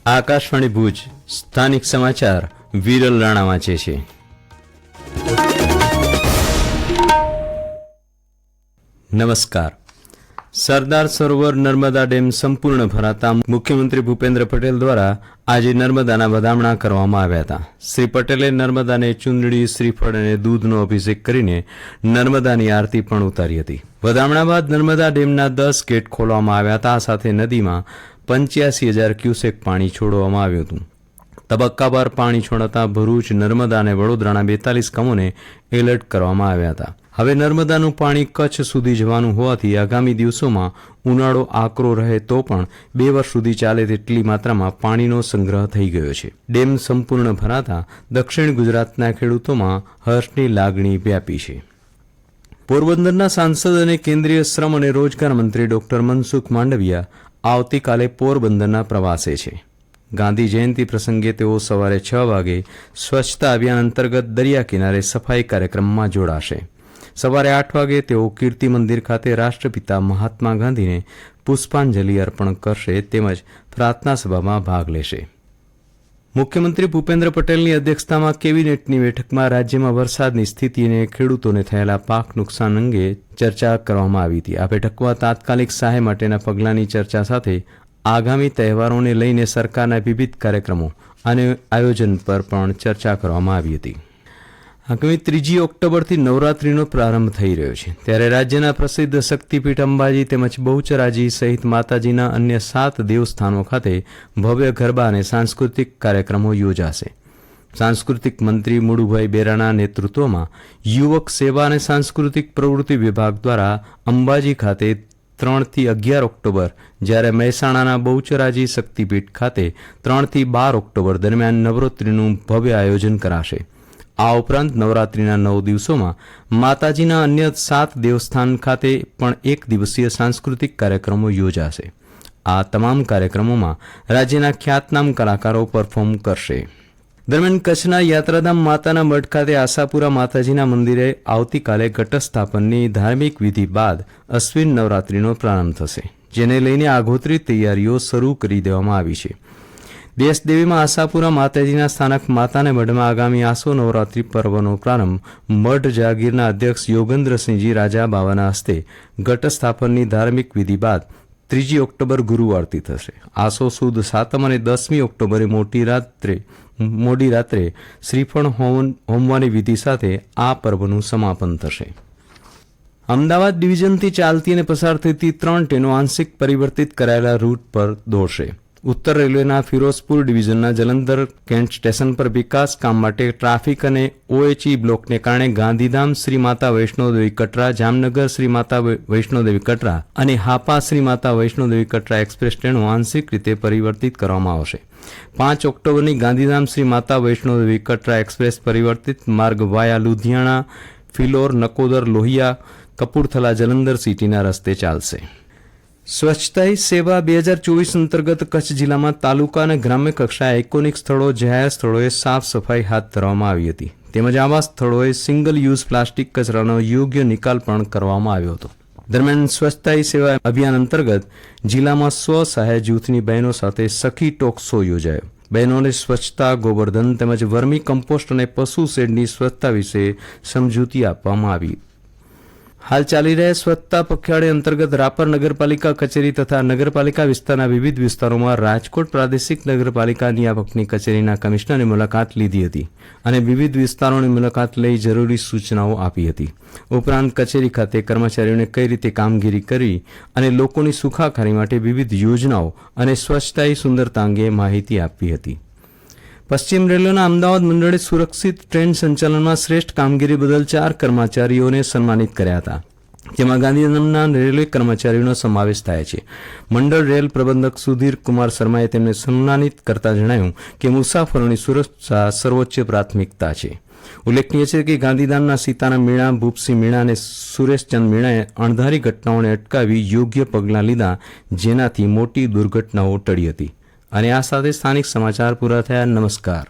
આકાશવાણી ભુજ સ્થાનિક સમાચાર વિરલ રાણા વાંચે છે. નમસ્કાર. સરદાર સરોવર નર્મદા ડેમ સંપૂર્ણ ભરાતા મુખ્યમંત્રી ભૂપેન્દ્ર પટેલ દ્વારા આજે નર્મદાના વધામણા કરવામાં આવ્યા હતા. શ્રી પટેલે નર્મદાને ચૂંદડી, શ્રીફળ અને દૂધનો અભિષેક કરીને નર્મદાની આરતી પણ ઉતારી હતી. વધામણા બાદ નર્મદા ડેમના 10 ગેટ ખોલવામાં આવ્યા હતા. આ સાથે નદીમાં 85,000 ક્યુસેક પાણી છોડવામાં આવ્યું હતું. તબક્કાવાર પાણી છોડાતા ભરૂચ, નર્મદા અને વડોદરાના 42 ગામોને એલર્ટ કરવામાં આવ્યા હતા. હવે નર્મદાનું પાણી કચ્છ સુધી જવાનું હોવાથી આગામી દિવસોમાં ઉનાળો આકરો રહે તો પણ 2 વર્ષ સુધી ચાલે તેટલી માત્રામાં પાણીનો સંગ્રહ થઈ ગયો છે. ડેમ સંપૂર્ણ ભરાતા દક્ષિણ ગુજરાતના ખેડૂતોમાં હર્ષની લાગણી વ્યાપી છે. પોરબંદરના સાંસદ અને કેન્દ્રીય શ્રમ અને રોજગાર મંત્રી ડોક્ટર મનસુખ માંડવિયા આવતીકાલે પોરબંદરના પ્રવાસે છે. ગાંધી જયંતિ પ્રસંગે તેઓ સવારે 6 વાગે સ્વચ્છતા અભિયાન અંતર્ગત દરિયા કિનારે સફાઈ કાર્યક્રમમાં જોડાશે. સવારે 8 વાગે તેઓ કીર્તિ મંદિર ખાતે રાષ્ટ્રપિતા મહાત્મા ગાંધીને પુષ્પાંજલિ અર્પણ કરશે તેમજ પ્રાર્થના સભામાં ભાગ લેશે. મુખ્યમંત્રી ભૂપેન્દ્ર પટેલની અધ્યક્ષતામાં કેબિનેટની બેઠકમાં રાજ્યમાં વરસાદની સ્થિતિ અને ખેડૂતોને થયેલા પાક નુકસાન અંગે ચર્ચા કરવામાં આવી હતી. આ બેઠકમાં તાત્કાલિક સહાય માટેના પગલાંની ચર્ચા સાથે આગામી તહેવારોને લઈને સરકારના વિવિધ કાર્યક્રમો અને આયોજન પર પણ ચર્ચા કરવામાં આવી હતી. આગામી 3 ઓક્ટોબરથી નવરાત્રીનો પ્રારંભ થઈ રહ્યો છે, ત્યારે રાજ્યના પ્રસિદ્ધ શક્તિપીઠ અંબાજી તેમજ બહુચરાજી સહિત માતાજીના અન્ય 7 દેવસ્થાનો ખાતે ભવ્ય ગરબા અને સાંસ્કૃતિક કાર્યક્રમો યોજાશે. સાંસ્કૃતિક મંત્રી મુળુભાઈ બેરાના નેતૃત્વમાં યુવક સેવા અને સાંસ્કૃતિક પ્રવૃત્તિ વિભાગ દ્વારા અંબાજી ખાતે 3 થી 11 ઓક્ટોબર, જ્યારે મહેસાણાના બહુચરાજી શક્તિપીઠ ખાતે 3 થી 12 ઓક્ટોબર દરમિયાન નવરાત્રીનું ભવ્ય આયોજન કરાશે. આ ઉપરાંત નવરાત્રીના 9 દિવસોમાં માતાજીના અન્ય 7 દેવસ્થાન ખાતે પણ 1 દિવસીય સાંસ્કૃતિક કાર્યક્રમો યોજાશે. આ તમામ કાર્યક્રમોમાં રાજ્યના ખ્યાતનામ કલાકારો પરફોર્મ કરશે. દરમિયાન કચ્છના યાત્રાધામ માતાના મઢ ખાતે આશાપુરા માતાજીના મંદિરે આવતીકાલે ઘટસ્થાપનની ધાર્મિક વિધિ બાદ અશ્વિન નવરાત્રીનો પ્રારંભ થશે, જેને લઈને આગોતરી તૈયારીઓ શરૂ કરી દેવામાં આવી છે. દેશદેવીમાં આશાપુરા માતાજીના સ્થાનક માતાને મઢમાં આગામી આસો નવરાત્રી પર્વનો પ્રારંભ મઢ જાગીરના અધ્યક્ષ યોગેન્દ્રસિંહજી રાજા બાવાના હસ્તે ઘટસ્થાપનની ધાર્મિક વિધિ બાદ 3 ઓક્ટોબર ગુરુવારથી થશે. આસો સુદ સાતમ અને 10મી ઓક્ટોબરે મોડી રાત્રે શ્રીફળ હોમવાની વિધિ સાથે આ પર્વનું સમાપન થશે. અમદાવાદ ડિવિઝનથી ચાલતી અને પસાર થતી 3 ટ્રેનો આંશિક પરિવર્તિત કરાયેલા રૂટ પર દોડશે. ઉત્તર રેલવેના ફિરોઝપુર ડિવિઝનના જલંધર કેન્ટ સ્ટેશન પર વિકાસ કામ માટે ટ્રાફિક અને ઓએચઈ બ્લોકને કારણે ગાંધીધામ શ્રી માતા વૈષ્ણોદેવી કટરા, જામનગર શ્રી માતા વૈષ્ણોદેવી કટરા અને હાપા શ્રી માતા વૈષ્ણોદેવી કટરા એક્સપ્રેસ ટ્રેનો આંશિક રીતે પરિવર્તિત કરવામાં આવશે. 5 ઓક્ટોબરની ગાંધીધામ શ્રી માતા વૈષ્ણોદેવી કટરા એક્સપ્રેસ પરિવર્તિત માર્ગ વાયા લુધિયાણા, ફિલોર, નકોદર, લોહિયા, કપૂરથલા, જલંધર સિટીના રસ્તે ચાલશે. સ્વચ્છતા હી સેવા 2024 અંતર્ગત કચ્છ જિલ્લામાં તાલુકા અને ગ્રામ્ય કક્ષાએ આઇકોનિક સ્થળો, જાહેર સ્થળોએ સાફ સફાઈ હાથ ધરવામાં આવી હતી, તેમજ આવા સ્થળોએ સિંગલ યુઝ પ્લાસ્ટિક કચરાનો યોગ્ય નિકાલ પણ કરવામાં આવ્યો હતો. દરમિયાન સ્વચ્છતા હી સેવા અભિયાન અંતર્ગત જિલ્લામાં સ્વસહાય જૂથની બહેનો સાથે સખી ટોક શો યોજાયો. બહેનોને સ્વચ્છતા, ગોબરધન તેમજ વર્મી કમ્પોસ્ટ અને પશુ શેડની સ્વચ્છતા વિશે સમજૂતી આપવામાં આવી. હાલ ચાલી રહ્યા સ્વચ્છતા પખવાડિયા અંતર્ગત રાપર નગરપાલિકા કચેરી તથા નગરપાલિકા વિસ્તારના વિવિધ વિસ્તારોમાં રાજકોટ પ્રાદેશિક નગરપાલિકા નિયામકની કચેરીના કમિશનરે મુલાકાત લીધી હતી અને વિવિધ વિસ્તારોની મુલાકાત લઈ જરૂરી સૂચનાઓ આપી હતી. ઉપરાંત કચેરી ખાતે કર્મચારીઓને કઈ રીતે કામગીરી કરવી અને લોકોની સુખાકારી માટે વિવિધ યોજનાઓ અને સ્વચ્છતાની સુંદરતા અંગે માહિતી આપી હતી. પશ્ચિમ રેલવેના અમદાવાદ મંડળે સુરક્ષિત ટ્રેન સંચાલનમાં શ્રેષ્ઠ કામગીરી બદલ 4 કર્મચારીઓને સન્માનિત કર્યા હતા, જેમાં ગાંધીધામના રેલવે કર્મચારીઓનો સમાવેશ થાય છે. મંડળ રેલ પ્રબંધક સુધીર કુમાર શર્માએ તેમને સન્માનિત કરતા જણાવ્યું કે મુસાફરોની સુરક્ષા સર્વોચ્ચ પ્રાથમિકતા છે. ઉલ્લેખનીય છે કે ગાંધીધામના સીતારામ મીણા, ભૂપસિંહ મીણા અને સુરેશચંદ મીણાએ અણધારી ઘટનાઓને અટકાવી યોગ્ય પગલાં લીધા, જેનાથી મોટી દુર્ઘટનાઓ ટળી હતી. અને આ સાથે સ્થાનિક સમાચાર પૂરા થયા. નમસ્કાર.